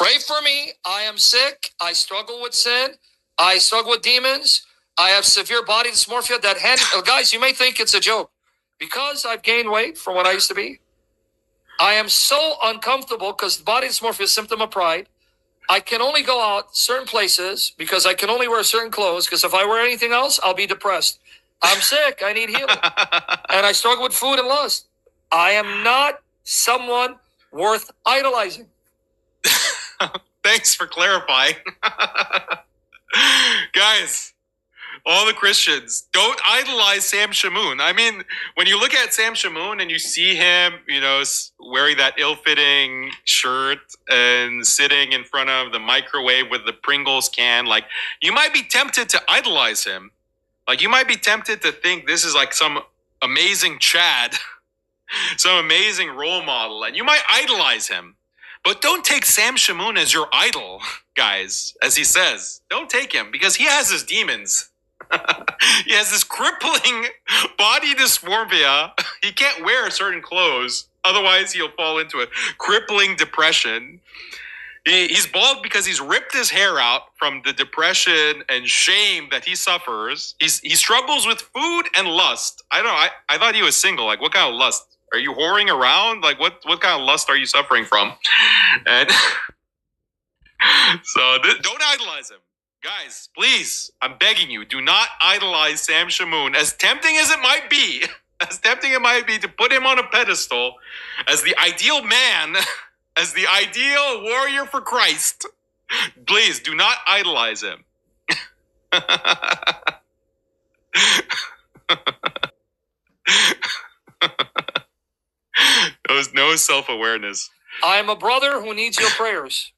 Pray for me. I am sick. I struggle with sin. I struggle with demons. I have severe body dysmorphia. Guys, you may think it's a joke. Because I've gained weight from what I used to be, I am so uncomfortable because body dysmorphia is a symptom of pride. I can only go out certain places because I can only wear certain clothes because if I wear anything else, I'll be depressed. I'm sick. I need healing. And I struggle with food and lust. I am not someone worth idolizing. Thanks for clarifying. Guys, all the Christians, don't idolize Sam Shamoun. I mean, when you look at Sam Shamoun and you see him, wearing that ill-fitting shirt and sitting in front of the microwave with the Pringles can, like, you might be tempted to idolize him. Like, you might be tempted to think this is like some amazing Chad, some amazing role model, and you might idolize him. But don't take Sam Shamoun as your idol, guys, as he says. Don't take him because he has his demons. He has this crippling body dysmorphia. He can't wear certain clothes. Otherwise, he'll fall into a crippling depression. He's bald because he's ripped his hair out from the depression and shame that he suffers. He struggles with food and lust. I thought he was single. Like, what kind of lust? Are you whoring around? Like, what kind of lust are you suffering from? And so don't idolize him. Guys, please, I'm begging you, do not idolize Sam Shamoun. As tempting as it might be to put him on a pedestal as the ideal man, as the ideal warrior for Christ, please do not idolize him. No self-awareness. I'm a brother who needs your prayers.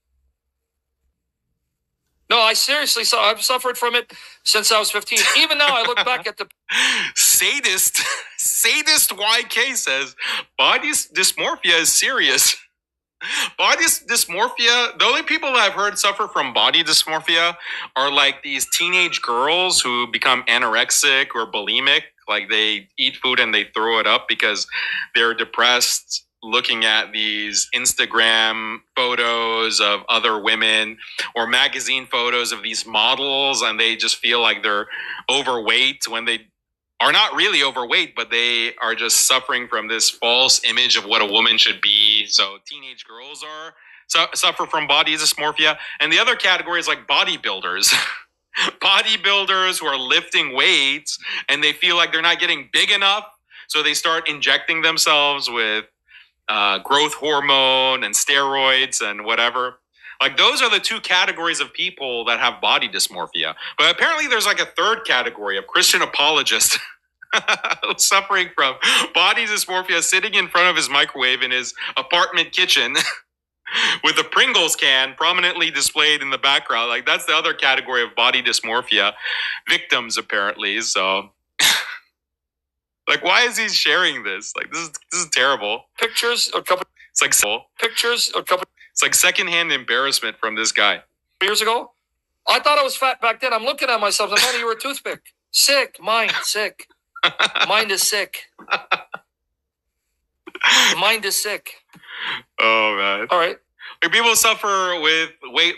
No, I seriously saw. I've suffered from it since I was 15. Even now, I look back at the sadist YK says body dysmorphia is serious. Body dysmorphia. The only people that I've heard suffer from body dysmorphia are like these teenage girls who become anorexic or bulimic. Like they eat food and they throw it up because they're depressed looking at these Instagram photos of other women or magazine photos of these models, and they just feel like they're overweight when they are not really overweight, but they are just suffering from this false image of what a woman should be. So teenage girls suffer from body dysmorphia. And the other category is like bodybuilders. Bodybuilders who are lifting weights and they feel like they're not getting big enough. So they start injecting themselves with growth hormone and steroids and whatever. Like those are the two categories of people that have body dysmorphia. But apparently there's like a third category of Christian apologists suffering from body dysmorphia, sitting in front of his microwave in his apartment kitchen with a Pringles can prominently displayed in the background. Like that's the other category of body dysmorphia victims, apparently. So like, why is he sharing this? Like, this is terrible. Pictures a couple. It's like Pictures a couple. It's like secondhand embarrassment from this guy. Years ago, I thought I was fat back then. I'm looking at myself. I thought you were a toothpick. Sick. Mind sick. Mind is sick. Mind is sick. Oh man. All right. Like people suffer with weight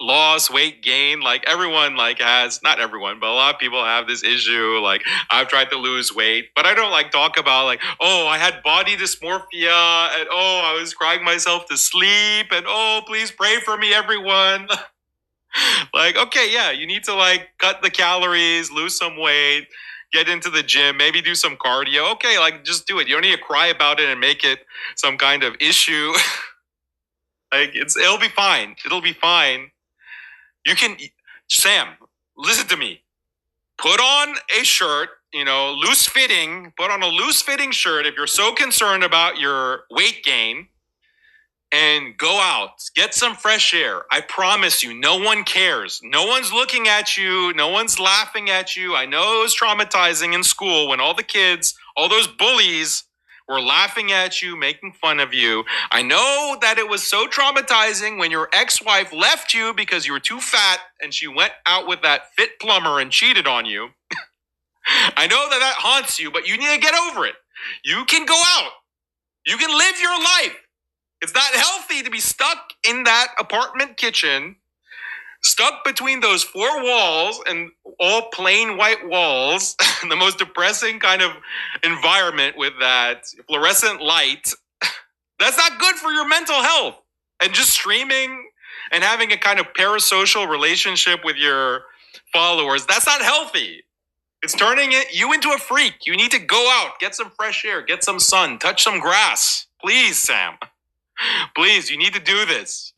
loss, weight gain. Like everyone not everyone, but a lot of people have this issue. Like I've tried to lose weight, but I don't like talk about like, oh, I had body dysmorphia and oh, I was crying myself to sleep and oh, please pray for me, everyone. Like, okay, yeah, you need to like cut the calories, lose some weight, get into the gym, maybe do some cardio. Okay, like just do it. You don't need to cry about it and make it some kind of issue. Like it'll be fine. It'll be fine. You can, Sam, listen to me. Put on a shirt, loose fitting. Put on a loose fitting shirt if you're so concerned about your weight gain. And go out. Get some fresh air. I promise you, no one cares. No one's looking at you. No one's laughing at you. I know it was traumatizing in school when all the kids, all those bullies were laughing at you, making fun of you. I know that it was so traumatizing when your ex-wife left you because you were too fat and she went out with that fit plumber and cheated on you. I know that haunts you, but you need to get over it. You can go out. You can live your life. It's not healthy to be stuck in that apartment kitchen, stuck between those four walls and all plain white walls, the most depressing kind of environment with that fluorescent light. That's not good for your mental health. And just streaming and having a kind of parasocial relationship with your followers, that's not healthy. It's turning you into a freak. You need to go out, get some fresh air, get some sun, touch some grass. Please, Sam. Please, you need to do this.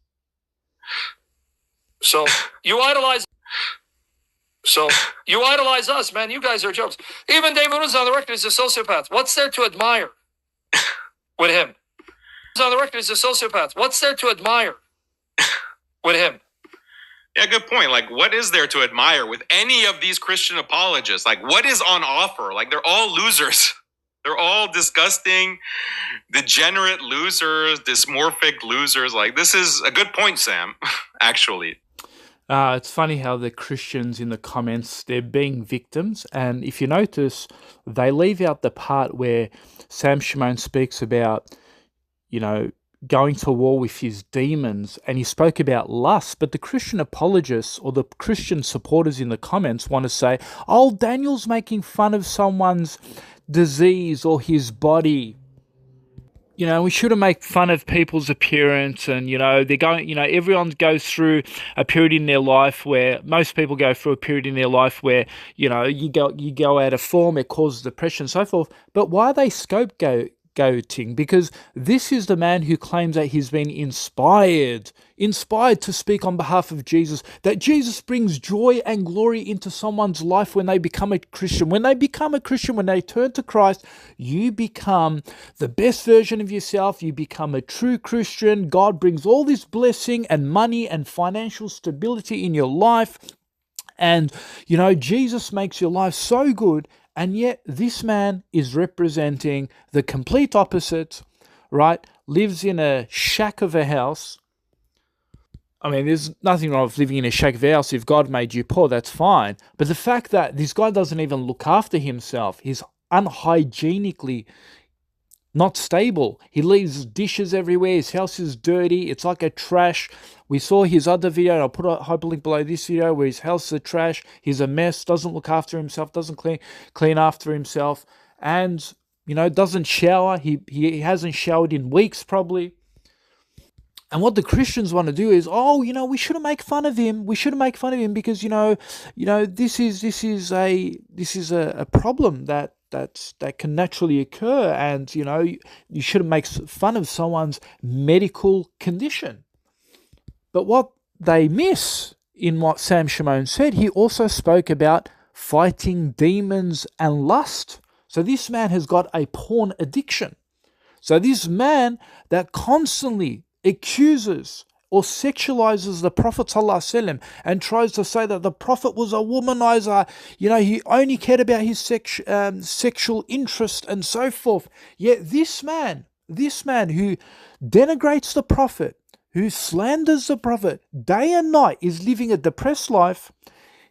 So you idolize us, man. You guys are jokes. Even David was on the record as a sociopath. What's there to admire with him? On the record as a sociopath. What's there to admire with him? Yeah, good point. Like, what is there to admire with any of these Christian apologists? Like, what is on offer? Like, they're all losers. They're all disgusting, degenerate losers, dysmorphic losers. Like, this is a good point, Sam, actually. It's funny how the Christians in the comments, they're being victims. And if you notice, they leave out the part where Sam Shamoun speaks about, going to war with his demons, and he spoke about lust. But the Christian apologists or the Christian supporters in the comments want to say, oh, Daniel's making fun of someone's disease or his body. We shouldn't make fun of people's appearance, and they're going. Everyone goes through a period in their life where most people go through a period in their life where you go out of form, it causes depression, and so forth. But why are they scapegoating? Because this is the man who claims that he's been inspired to speak on behalf of Jesus, that Jesus brings joy and glory into someone's life when they become a Christian. When they become a Christian, when they turn to Christ, you become the best version of yourself. You become a true Christian. God brings all this blessing and money and financial stability in your life. And, Jesus makes your life so good. And yet this man is representing the complete opposite, right? Lives in a shack of a house. I mean, there's nothing wrong with living in a shack of a house. If God made you poor, that's fine. But the fact that this guy doesn't even look after himself, he's unhygienically not stable. He leaves dishes everywhere. His house is dirty. It's like a trash. We saw his other video, and I'll put a hyperlink below this video, where his house is a trash. He's a mess, doesn't look after himself, doesn't clean after himself, and, doesn't shower. He hasn't showered in weeks probably. And what the Christians want to do is, we shouldn't make fun of him. We shouldn't make fun of him because, this is a problem that can naturally occur, and you shouldn't make fun of someone's medical condition. But what they miss in what Sam Shamoun said, he also spoke about fighting demons and lust. So this man has got a porn addiction. So this man that constantly accuses or sexualizes the Prophet ﷺ and tries to say that the Prophet was a womanizer, he only cared about his sexual interest and so forth. Yet this man who denigrates the Prophet, who slanders the Prophet day and night, is living a depressed life.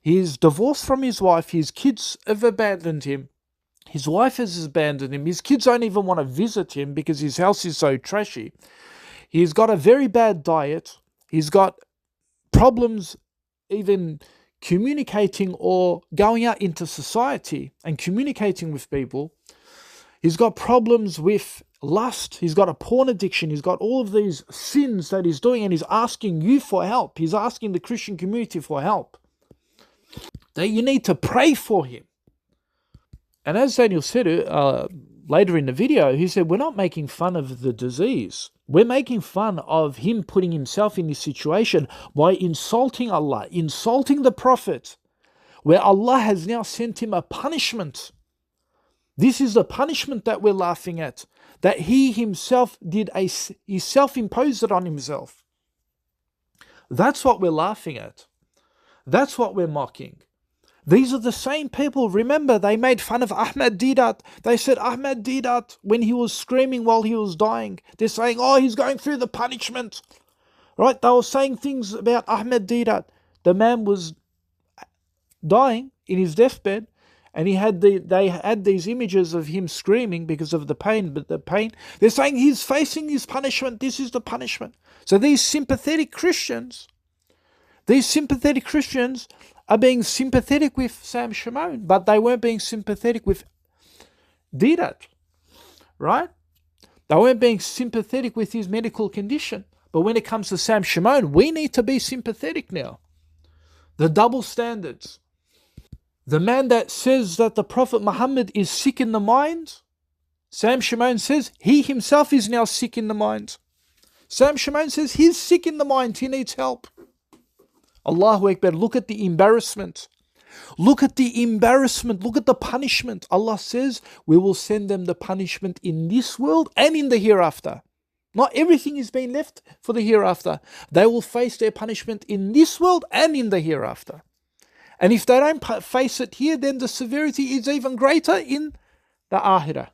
He is divorced from his wife. His kids have abandoned him. His wife has abandoned him. His kids don't even want to visit him because his house is so trashy. He's got a very bad diet. He's got problems even communicating or going out into society and communicating with people. He's got problems with lust. He's got a porn addiction. He's got all of these sins that he's doing, and he's asking you for help. He's asking the Christian community for help. That you need to pray for him. And as Daniel said later in the video, he said, we're not making fun of the disease. We're making fun of him putting himself in this situation by insulting Allah, insulting the Prophet, where Allah has now sent him a punishment. This is the punishment that we're laughing at, that he himself he self-imposed it on himself. That's what we're laughing at. That's what we're mocking. These are the same people. Remember, they made fun of Ahmed Deedat. They said Ahmed Deedat, when he was screaming while he was dying, they're saying, he's going through the punishment. Right? They were saying things about Ahmed Deedat. The man was dying in his deathbed, And they had these images of him screaming because of the pain, but the pain, they're saying he's facing his punishment, this is the punishment. So these sympathetic Christians are being sympathetic with Sam Shamoun, but they weren't being sympathetic with Didat, right? They weren't being sympathetic with his medical condition. But when it comes to Sam Shamoun, we need to be sympathetic now. The double standards. The man that says that the Prophet Muhammad is sick in the mind, Sam Shamoun says he himself is now sick in the mind. Sam Shamoun says he's sick in the mind, he needs help. Allahu Akbar, look at the embarrassment. Look at the embarrassment, look at the punishment. Allah says we will send them the punishment in this world and in the hereafter. Not everything is being left for the hereafter. They will face their punishment in this world and in the hereafter. And if they don't face it here, then the severity is even greater in the Akhirah.